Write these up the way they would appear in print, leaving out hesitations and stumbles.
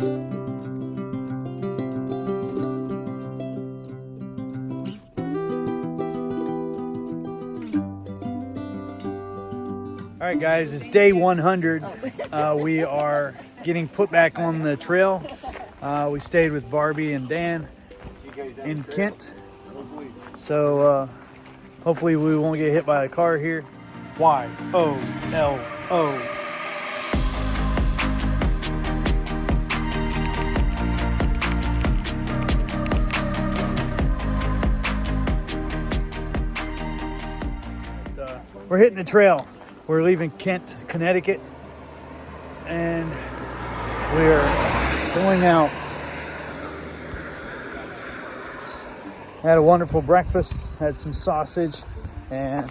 All right, guys, it's day 100. We are getting put back on the trail. We stayed with Barbie and Dan in Kent. So hopefully we won't get hit by a car here. Y-O-L-O. We're hitting the trail. We're leaving Kent, Connecticut, and we're going out. Had a wonderful breakfast, had some sausage and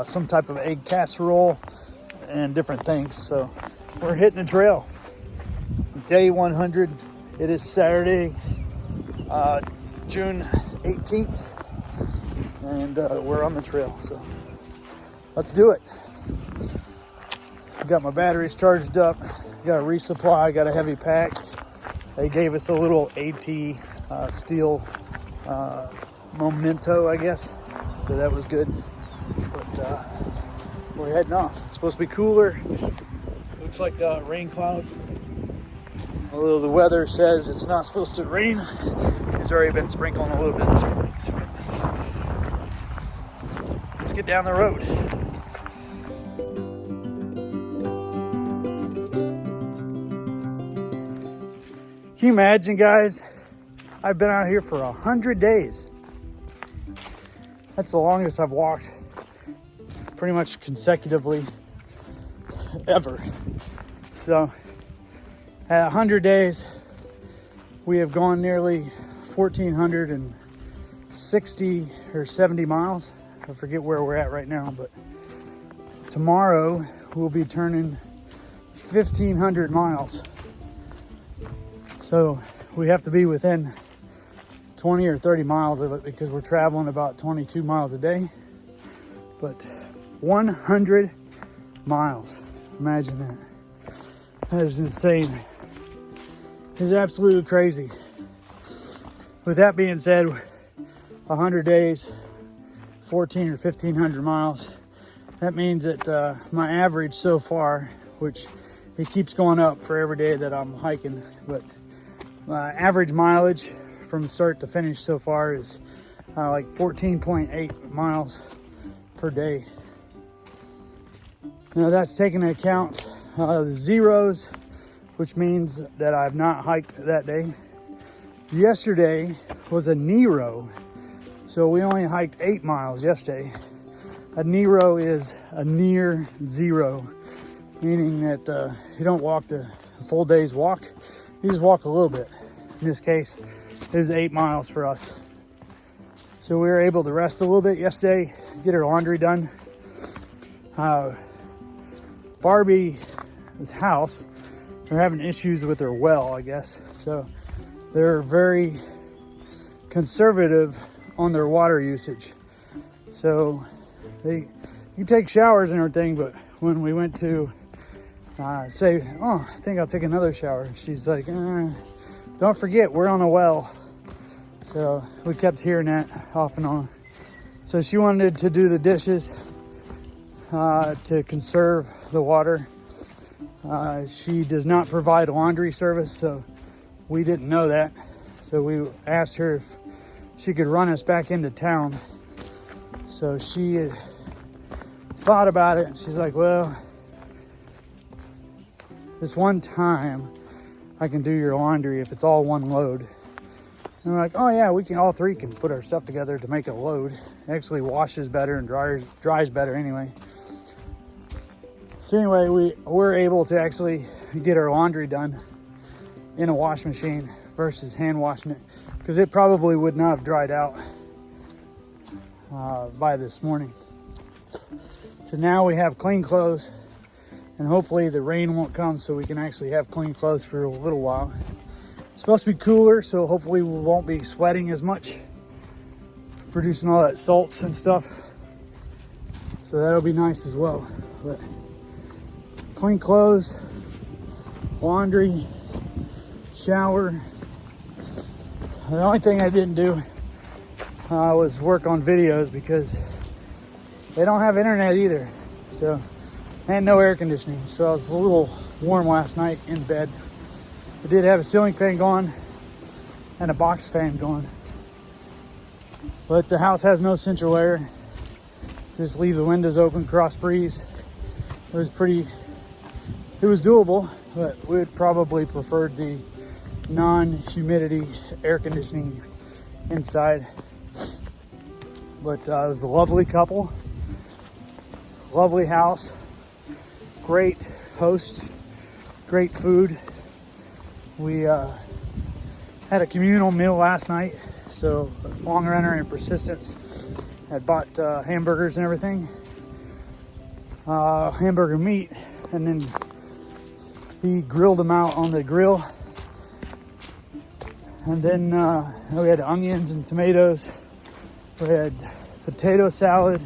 some type of egg casserole and different things. So we're hitting the trail. Day 100. It is Saturday, June 18th, and we're on the trail. So let's do it. Got my batteries charged up. Got a resupply. Got a heavy pack. They gave us a little AT steel memento, I guess. So that was good. But we're heading off. It's supposed to be cooler. Looks like rain clouds. Although the weather says it's not supposed to rain. It's already been sprinkling a little bit this morning. Let's get down the road. Can you imagine, guys? I've been out here for 100 days. That's the longest I've walked pretty much consecutively ever. So at 100 days, we have gone nearly 1,460 or 70 miles. I forget where we're at right now, but tomorrow we'll be turning 1,500 miles. So we have to be within 20 or 30 miles of it because we're traveling about 22 miles a day. But 100 miles, imagine that. That is insane. It's absolutely crazy. With that being said, 100 days, 14 or 1,500 miles. That means that my average so far, which it keeps going up for every day that I'm hiking, but my average mileage from start to finish so far is like 14.8 miles per day. Now that's taking into account the zeros, which means that I've not hiked that day. Yesterday was a Nero, so we only hiked 8 miles yesterday. A Nero is a near zero, meaning that you don't walk the full day's walk, you just walk a little bit. In this case, it was 8 miles for us. So we were able to rest a little bit yesterday, get our laundry done. Barbie's house, they're having issues with their well, I guess. So they're very conservative on their water usage. So you take showers and everything, but when we went to say, oh, I think I'll take another shower, she's like, don't forget, we're on a well. So we kept hearing that off and on. So she wanted to do the dishes to conserve the water. She does not provide laundry service, so we didn't know that. So we asked her if she could run us back into town. So she had thought about it. She's like, well, this one time I can do your laundry if it's all one load. And we're like, oh yeah, all three can put our stuff together to make a load. It actually washes better and dries better anyway. So anyway, we were able to actually get our laundry done in a wash machine versus hand washing it, because it probably would not have dried out by this morning. So now we have clean clothes, and hopefully the rain won't come so we can actually have clean clothes for a little while. It's supposed to be cooler, so hopefully we won't be sweating as much, producing all that salts and stuff. So that'll be nice as well. But clean clothes, laundry, shower. The only thing I didn't do was work on videos because they don't have internet either. So, and no air conditioning. So I was a little warm last night in bed. I did have a ceiling fan going and a box fan going. But the house has no central air. Just leave the windows open, cross breeze. It was doable, but we would probably prefer the non-humidity air conditioning inside. But it was a lovely couple, lovely house, great hosts, great food. We had a communal meal last night, so Long Runner and Persistence had bought hamburgers and everything, hamburger meat, and then he grilled them out on the grill. And then we had onions and tomatoes. We had potato salad.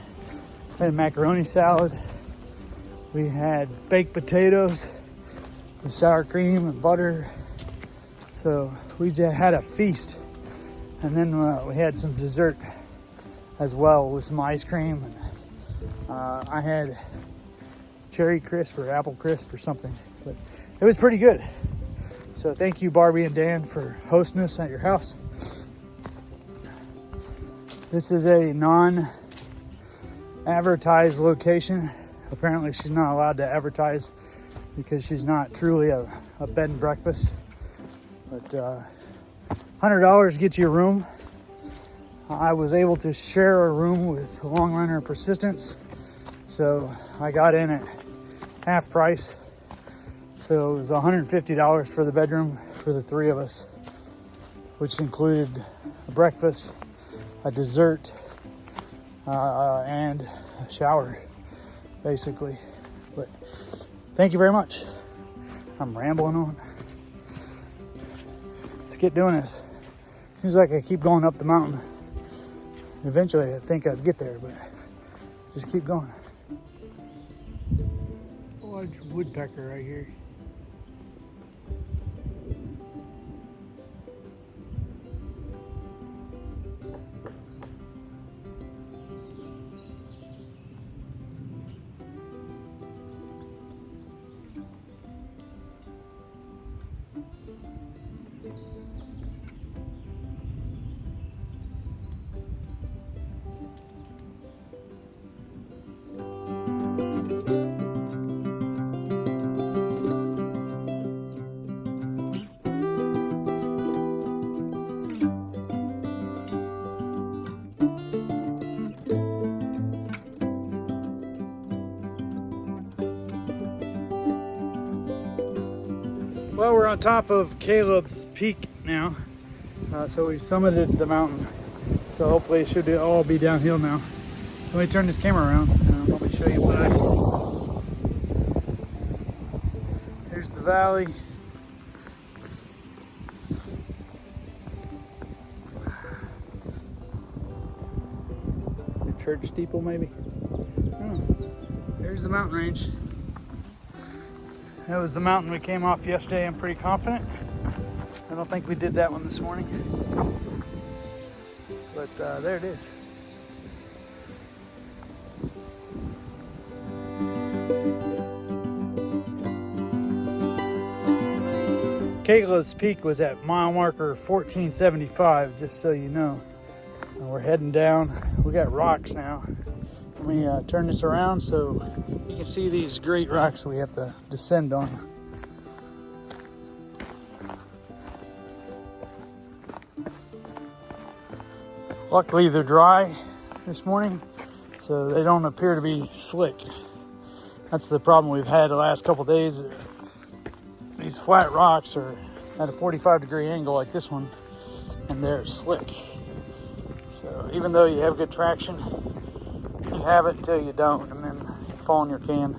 We had macaroni salad. We had baked potatoes with sour cream and butter. So we just had a feast. And then we had some dessert as well with some ice cream. And I had cherry crisp or apple crisp or something. But it was pretty good. So thank you, Barbie and Dan, for hosting us at your house. This is a non-advertised location. Apparently she's not allowed to advertise because she's not truly a bed and breakfast. But $100 gets you a room. I was able to share a room with Long Runner Persistence. So I got in at half price. So it was $150 for the bedroom for the three of us, which included a breakfast, a dessert, and a shower, basically. But thank you very much. I'm rambling on. Let's get doing this. Seems like I keep going up the mountain. Eventually, I think I'd get there, but just keep going. It's a large woodpecker right here. Well, we're on top of Kaylas Peak now, so we summited the mountain. So hopefully it should all be downhill now. Let me turn this camera around and let me show you what I see. Here's the valley. A church steeple maybe? Oh, there's the mountain range. That was the mountain we came off yesterday. I'm pretty confident. I don't think we did that one this morning. But there it is. Kaylas Peak was at mile marker 1475, just so you know. And we're heading down. We got rocks now. Let me turn this around so you can see these great rocks we have to descend on. Luckily they're dry this morning, so they don't appear to be slick. That's the problem we've had the last couple days. These flat rocks are at a 45-degree angle like this one, and they're slick. So even though you have good traction, you have it until you don't, and then you fall in your can.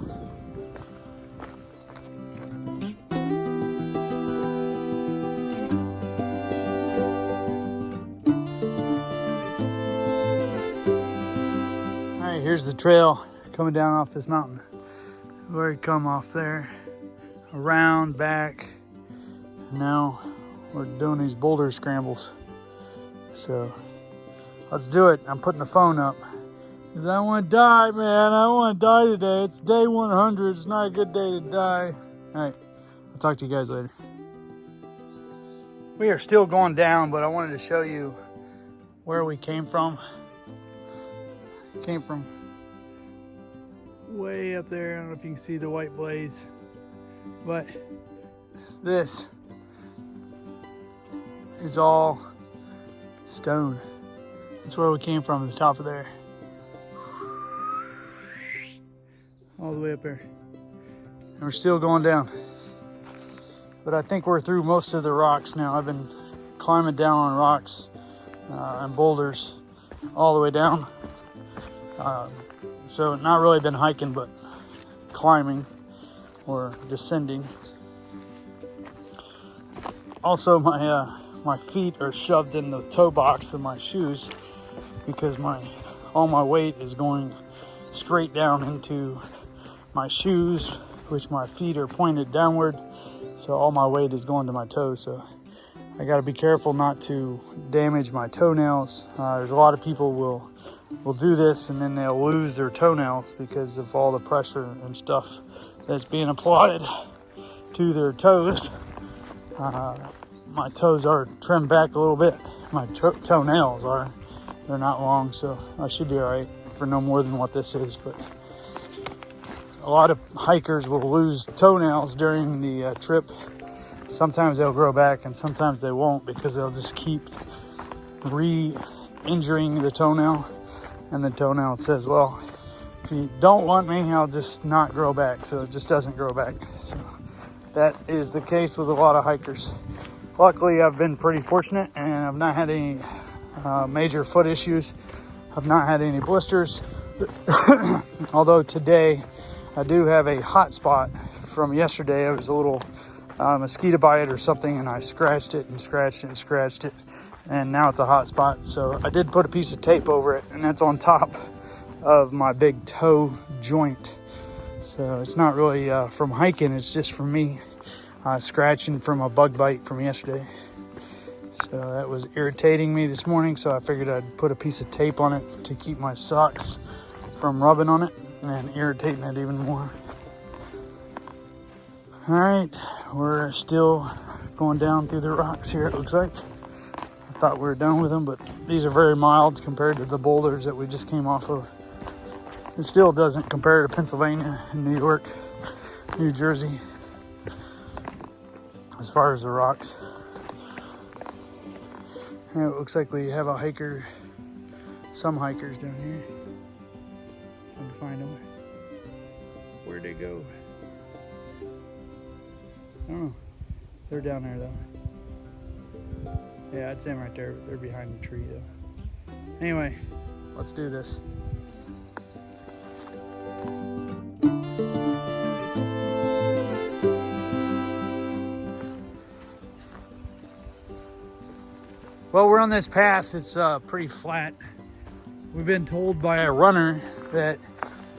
All right, here's the trail coming down off this mountain. We've already come off there, around, back, and now We're doing these Boulder Scrambles. So let's do it. I'm putting the phone up. 'Cause I want to die, man. I want to die today. It's day 100. It's not a good day to die. All right. I'll talk to you guys later. We are still going down, but I wanted to show you where we came from. Came from way up there. I don't know if you can see the white blaze, but this is all stone. That's where we came from, the top of there. All the way up there. And we're still going down. But I think we're through most of the rocks now. I've been climbing down on rocks and boulders all the way down. So not really been hiking, but climbing or descending. Also, my feet are shoved in the toe box of my shoes because all my weight is going straight down into my shoes, which my feet are pointed downward. So all my weight is going to my toes. So I got to be careful not to damage my toenails. There's a lot of people will do this and then they'll lose their toenails because of all the pressure and stuff that's being applied to their toes. My toes are trimmed back a little bit. My toenails are. They're not long, so I should be all right for no more than what this is. But a lot of hikers will lose toenails during the trip. Sometimes they'll grow back and sometimes they won't because they'll just keep re-injuring the toenail. And the toenail says, well, if you don't want me, I'll just not grow back. So it just doesn't grow back. So that is the case with a lot of hikers. Luckily, I've been pretty fortunate and I've not had any major foot issues. I've not had any blisters. Although today I do have a hot spot from yesterday. It was a little mosquito bite or something, and I scratched it and scratched it and scratched it, and now it's a hot spot. So I did put a piece of tape over it, and that's on top of my big toe joint. So it's not really from hiking, it's just from me scratching from a bug bite from yesterday. So that was irritating me this morning, so I figured I'd put a piece of tape on it to keep my socks from rubbing on it and irritating it even more. All right, we're still going down through the rocks here, it looks like. I thought we were done with them, but these are very mild compared to the boulders that we just came off of. It still doesn't compare to Pennsylvania and New York, New Jersey, as far as the rocks. And it looks like we have a hiker, some hikers down here. Trying to find them. Where'd they go? I don't know. They're down there though. Yeah, I'd say them right there. They're behind the tree though. Anyway, let's do this. Well, we're on this path. It's pretty flat. We've been told by a runner that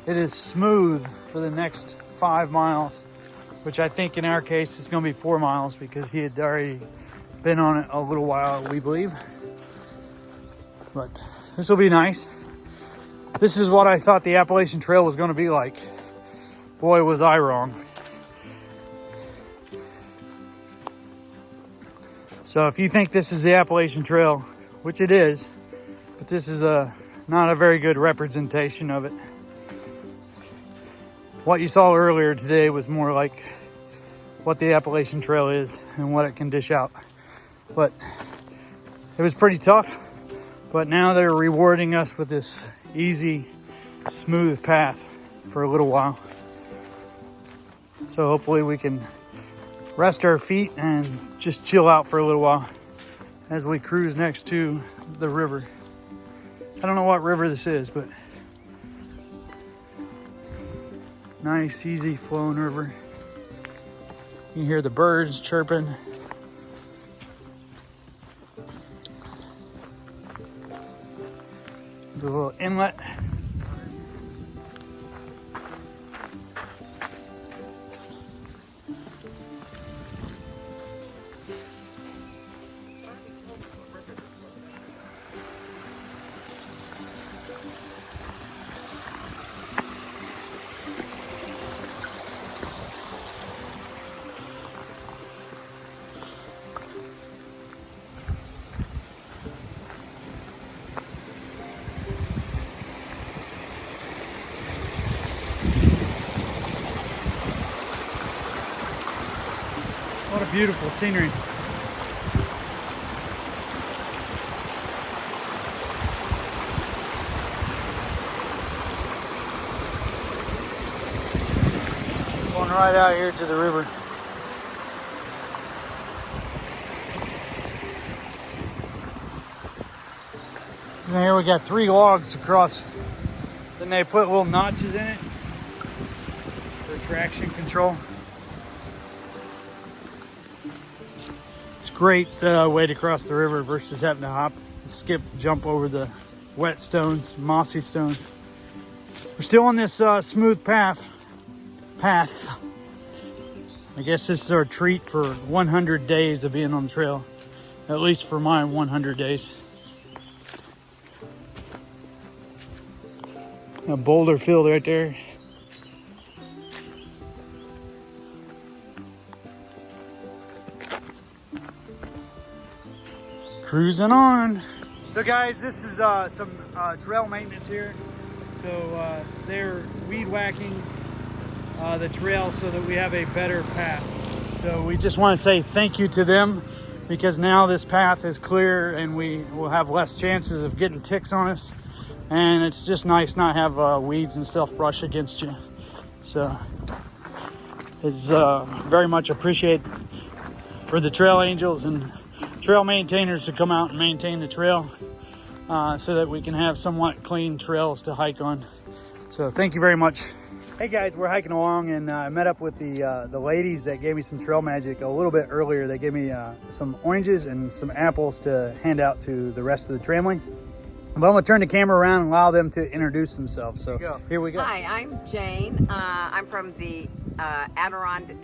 it is smooth for the next 5 miles, which I think in our case is going to be 4 miles because he had already been on it a little while, we believe. But this will be nice. This is what I thought the Appalachian Trail was going to be like. Boy, was I wrong. So if you think this is the Appalachian Trail, which it is, but this is not a very good representation of it. What you saw earlier today was more like what the Appalachian Trail is and what it can dish out. But it was pretty tough, but now they're rewarding us with this easy, smooth path for a little while. So hopefully we can rest our feet and just chill out for a little while as we cruise next to the river. I don't know what river this is, but nice, easy flowing river. You can hear the birds chirping. The little inlet. beautiful scenery. Going right out here to the river. And here we got 3 logs across. Then they put little notches in it for traction control. It's a great way to cross the river versus having to hop, skip, jump over the wet stones, mossy stones. We're still on this smooth path. I guess this is our treat for 100 days of being on the trail. At least for my 100 days. A boulder field right there. Cruising on. So guys, this is some trail maintenance here. So they're weed whacking the trail so that we have a better path. So we just want to say thank you to them, because now this path is clear and we will have less chances of getting ticks on us. And it's just nice not have weeds and stuff brush against you. So it's very much appreciated for the trail angels and trail maintainers to come out and maintain the trail so that we can have somewhat clean trails to hike on. So thank you very much. Hey guys, we're hiking along, and I met up with the ladies that gave me some trail magic a little bit earlier. They gave me some oranges and some apples to hand out to the rest of the tramling. But I'm gonna turn the camera around and allow them to introduce themselves. So here we go. Hi, I'm Jane. I'm from the Appalachian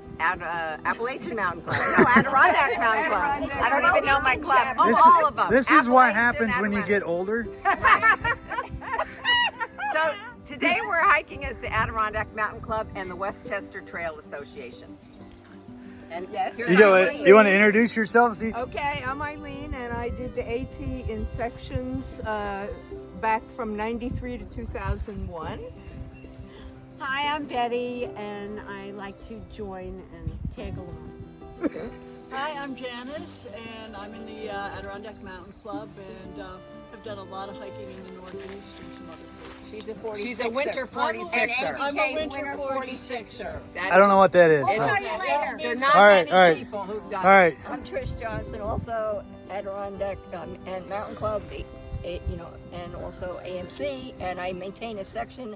Mountain Club. No, Adirondack Mountain Club. I don't even know my club. All of them. This is what happens when you get older. So today we're hiking as the Adirondack Mountain Club and the Westchester Trail Association. And yes, you want to introduce yourselves each? Okay, I'm Eileen, and I did the AT in sections back from 93 to 2001. Hi, I'm Betty, and I like to join and tag along. Hi, I'm Janice, and I'm in the Adirondack Mountain Club, and have done a lot of hiking in the Northeast and some other places. She's a winter 46er. I'm a winter 46er. I don't know what that is. There are not All right, many people who've done All right. I'm Trish Johnson, also Adirondack and Mountain Club, and also AMC, and I maintain a section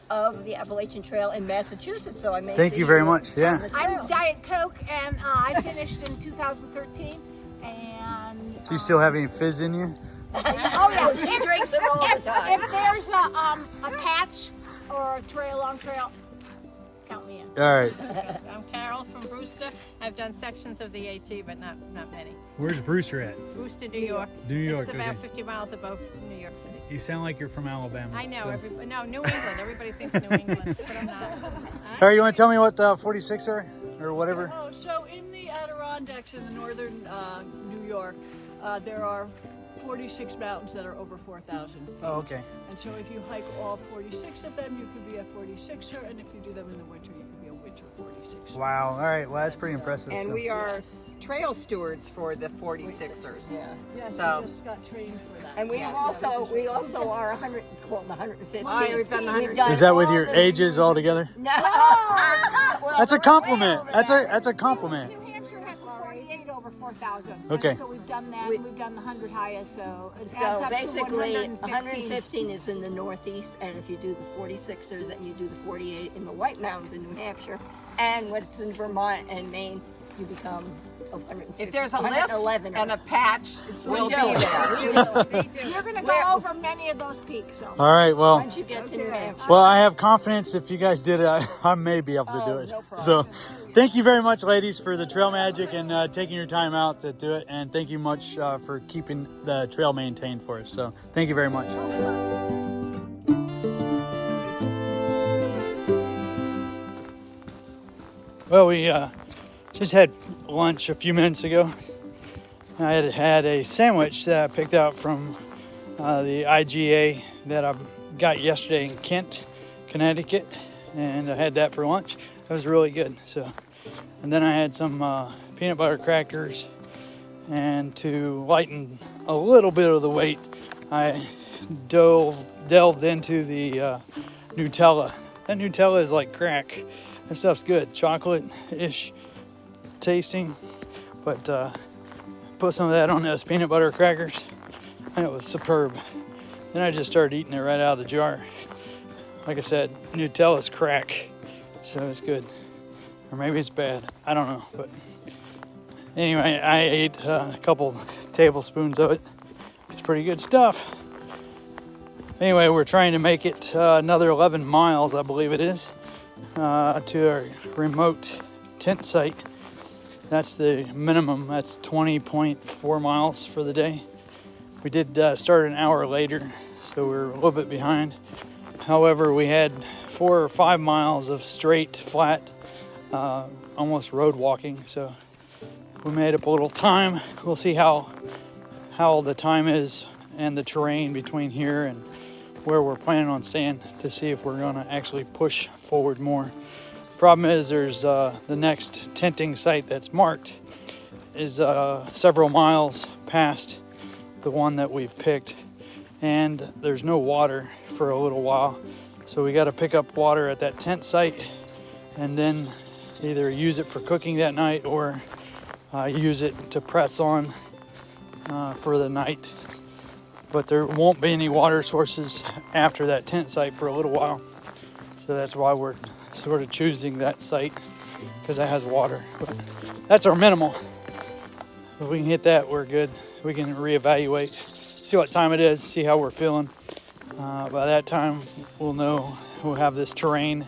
of the Appalachian Trail in Massachusetts. So I may Thank see you very much. on Yeah. the trail. I'm Diet Coke, and I finished in 2013. And Do you still have any fizz in you? Oh yeah, she drinks it all the time. if there's a patch or a long trail, count me in. All right. I'm Carol from Brewster. I've done sections of the AT, but not many. Where's Brewster at? Brewster, New York. New York. It's about Okay. 50 miles above New York City. You sound like you're from Alabama. I know. So. No, New England. Everybody thinks New England, but I'm not. All right, you want to tell me what the 46 are or whatever? Oh, so in the Adirondacks in the northern New York, there are 46 mountains that are over 4,000. Oh, okay. And so if you hike all 46 of them, you could be a 46er, and if you do them in the winter, you could be a winter 46er. Wow. All right. Well, that's pretty impressive. And so. we are trail stewards for the 46ers. Yeah. Yes, So- we just got trained for that. And we Yeah. also are 100 called the 150. Oh, yeah, we've done the 100. Is that with all your the- ages all together? No. Well, That's a we're compliment. way over that. That's a compliment. New Hampshire has 48 over 4,000. Okay. So we've done that, and we've done the 100 highest, so it adds So up to basically, 115. 115 is in the Northeast, and if you do the 46ers and you do the 48 in the White Mountains in New Hampshire, and what's in Vermont and Maine, you become 150. If there's a list 111 and a patch, we'll be do. there. You're going to go over many of those peaks, so. All right. Well. Once you get to New Hampshire. Well, I have confidence if you guys did it, I may be able to do it. no problem. So thank you very much, ladies, for the trail magic and taking your time out to do it. And thank you much for keeping the trail maintained for us. So thank you very much. Well, we just had lunch a few minutes ago. I had a sandwich that I picked out from the IGA that I got yesterday in Kent, Connecticut, and I had that for lunch. It was really good. So And then I had some peanut butter crackers, and to lighten a little bit of the weight, I delved into the Nutella. That Nutella is like crack. That stuff's good, chocolate-ish tasting, but put some of that on those peanut butter crackers, and it was superb. Then I just started eating it right out of the jar. Like I said, Nutella's crack, so it's good. Or maybe it's bad, I don't know. But anyway, I ate a couple tablespoons of it. It's pretty good stuff. Anyway, we're trying to make it another 11 miles, I believe it is, to our remote tent site. That's the minimum. That's 20.4 miles for the day. We did start an hour later, so we're a little bit behind. However, we had 4 or 5 miles of straight, flat, almost road walking, so we made up a little time. We'll see how the time is and the terrain between here and where we're planning on staying to see if we're going to actually push forward more. Problem is, there's the next tenting site that's marked is several miles past the one that we've picked, and there's no water for a little while, so we got to pick up water at that tent site and then either use it for cooking that night or use it to press on for the night. But there won't be any water sources after that tent site for a little while, so that's why we're sort of choosing that site, because it has water. But that's our minimal. If we can hit that, we're good. We can reevaluate, see what time it is, see how we're feeling. By that time, we'll know, we'll have this terrain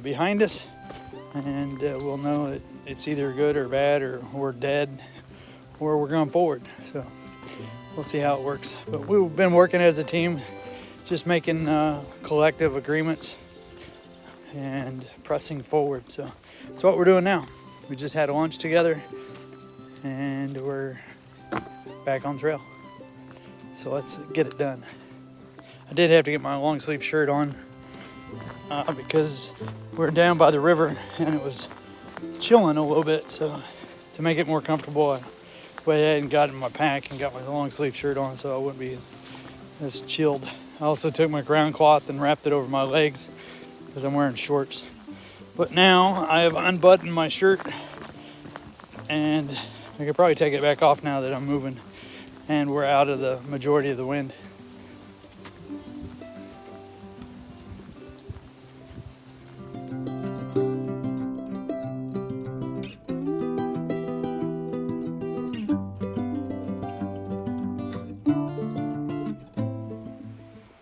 behind us, and we'll know that it's either good or bad, or we're dead, or we're going forward. So we'll see how it works. But we've been working as a team, just making collective agreements and pressing forward. So that's what we're doing now. We just had a lunch together, and we're back on trail. So let's get it done. I did have to get my long sleeve shirt on because we're down by the river and it was chilling a little bit. So to make it more comfortable, I went ahead and got in my pack and got my long sleeve shirt on so I wouldn't be as chilled. I also took my ground cloth and wrapped it over my legs because I'm wearing shorts. But now I have unbuttoned my shirt, and I could probably take it back off now that I'm moving and we're out of the majority of the wind.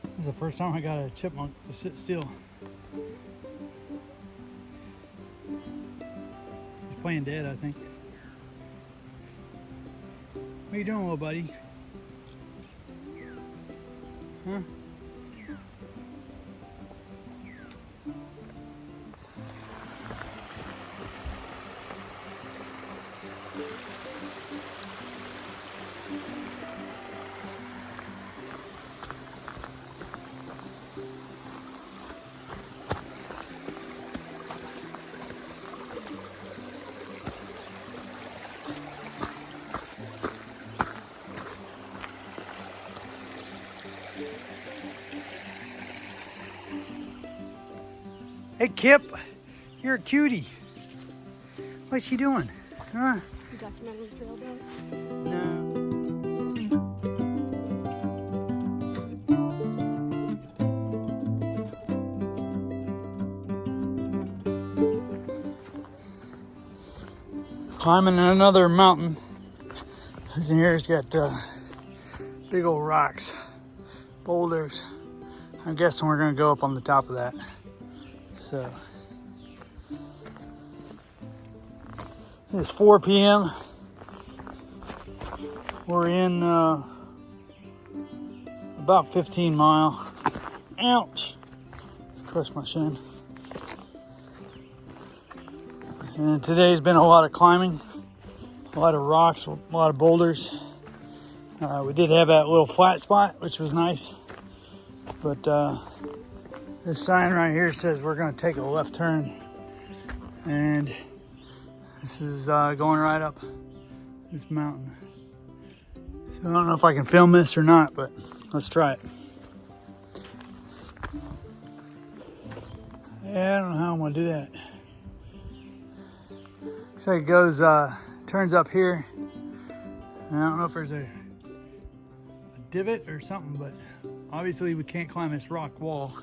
This is the first time I got a chipmunk to sit still. He's playing dead, I think. What are you doing, little buddy? Huh? Hey Kip, you're a cutie. What's she doing? Huh? You documentary trail dance? No. Climbing another mountain. This in here has got big old rocks, boulders. I'm guessing we're gonna go up on the top of that. So it's 4 p.m. We're in about 15 mile. Ouch! Crushed my shin. And today's been a lot of climbing, a lot of rocks, a lot of boulders. We did have that little flat spot, which was nice, but this sign right here says we're going to take a left turn, and This is going right up this mountain. So I don't know if I can film this or not, but let's try it. Yeah, I don't know how I'm gonna do that. Looks like it goes, turns up here. And I don't know if there's a divot or something, but obviously we can't climb this rock wall.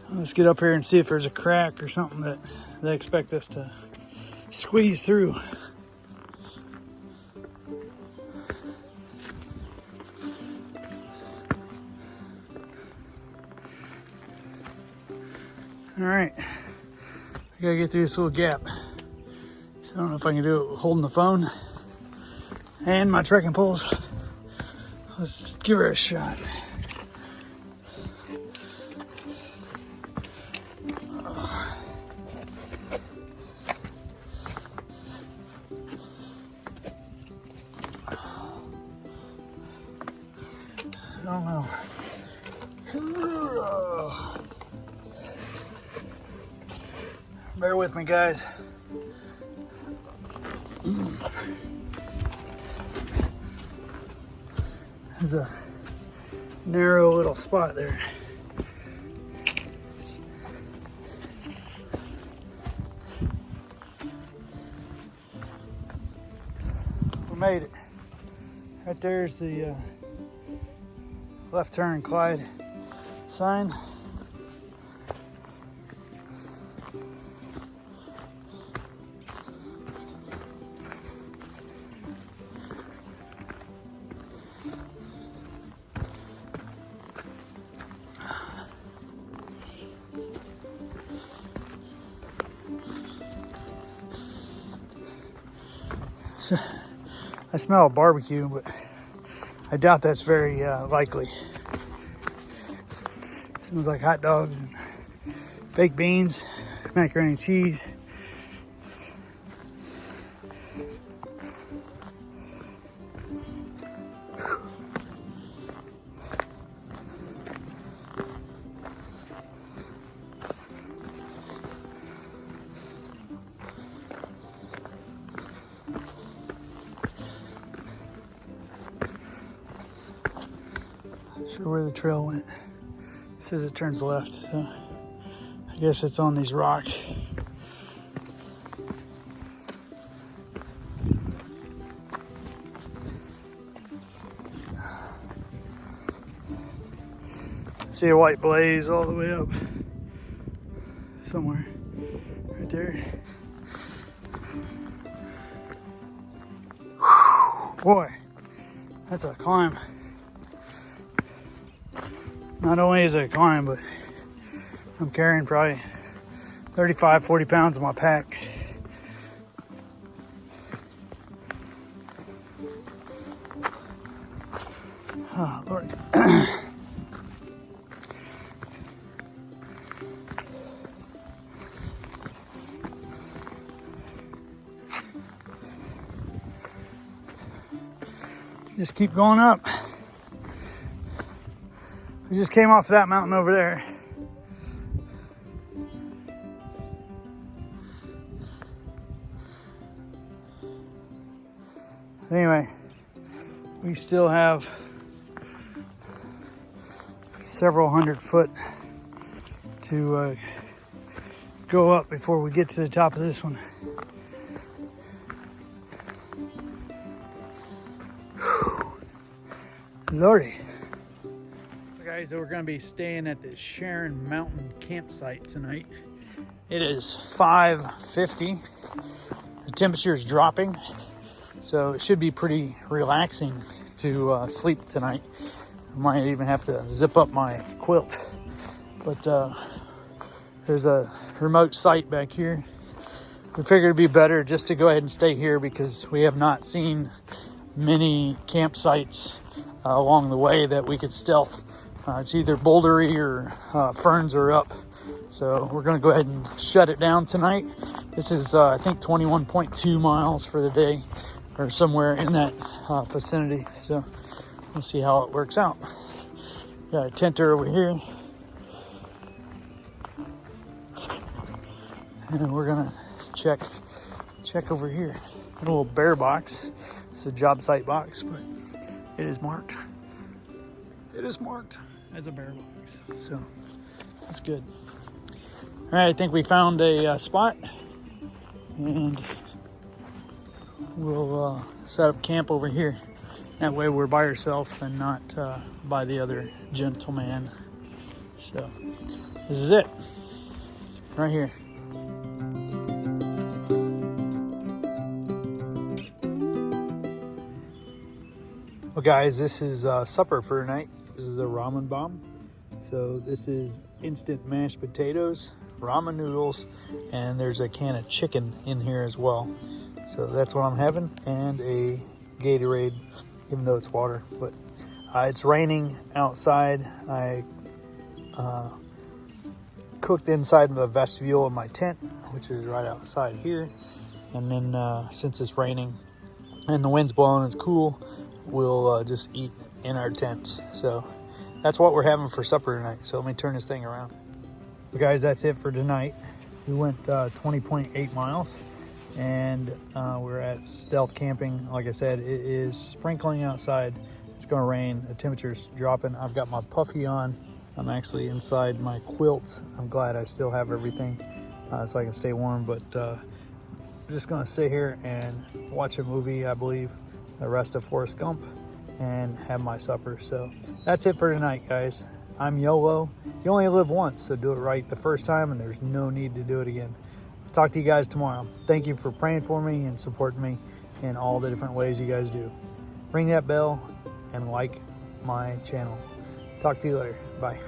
Let's get up here and see if there's a crack or something that they expect us to squeeze through. All right, I gotta get through this little gap. So I don't know if I can do it holding the phone and my trekking poles. Let's give her a shot. I don't know. Bear with me, guys. There's a narrow little spot there. We made it. Right there's the left turn Clyde sign. So, I smell a barbecue, but I doubt that's very likely. Smells like hot dogs and baked beans, macaroni and cheese. Not sure where the trail went. It says it turns left, so I guess it's on these rocks. See a white blaze all the way up somewhere right there. Whew, boy, that's a climb. Not only is it a climb, but I'm carrying probably 35, 40 pounds in my pack. Oh, Lord. Just keep going up. We just came off that mountain over there. Anyway, we still have several hundred foot to go up before we get to the top of this one. Whew. Lordy. Guys, we're going to be staying at the Sharon Mountain campsite tonight. It is 5:50. The temperature is dropping, so it should be pretty relaxing to sleep tonight. I might even have to zip up my quilt. But there's a remote site back here. We figured it'd be better just to go ahead and stay here because we have not seen many campsites along the way that we could stealth. It's either bouldery or ferns are up. So we're gonna go ahead and shut it down tonight. This is, I think, 21.2 miles for the day or somewhere in that vicinity. So we'll see how it works out. Got a tenter over here. And we're gonna check over here. A little bear box. It's a job site box, but it is marked. It is marked as a bear box, so that's good. All right, I think we found a spot, and we'll set up camp over here. That way we're by ourselves and not by the other gentleman. So this is it, right here. Well guys, this is supper for tonight. This is a ramen bomb. So this is instant mashed potatoes, ramen noodles, and there's a can of chicken in here as well. So that's what I'm having, and a Gatorade, even though it's water. But it's raining outside. I cooked inside the vestibule of my tent, which is right outside here. And then since it's raining and the wind's blowing, it's cool, we'll just eat in our tents. So that's what we're having for supper tonight. So let me turn this thing around. Well, guys, that's it for tonight. We went 20.8 miles, and we're at stealth camping. Like I said, it is sprinkling outside. It's gonna rain. The temperature's dropping. I've got my puffy on. I'm actually inside my quilt. I'm glad I still have everything so I can stay warm, but I'm just gonna sit here and watch a movie, I believe, the rest of Forrest Gump, and have my supper. So that's it for tonight, guys. I'm YOLO. You only live once, so do it right the first time, and there's no need to do it again. I'll talk to you guys tomorrow. Thank you for praying for me and supporting me in all the different ways you guys do. Ring that bell and like my channel. Talk to you later. Bye.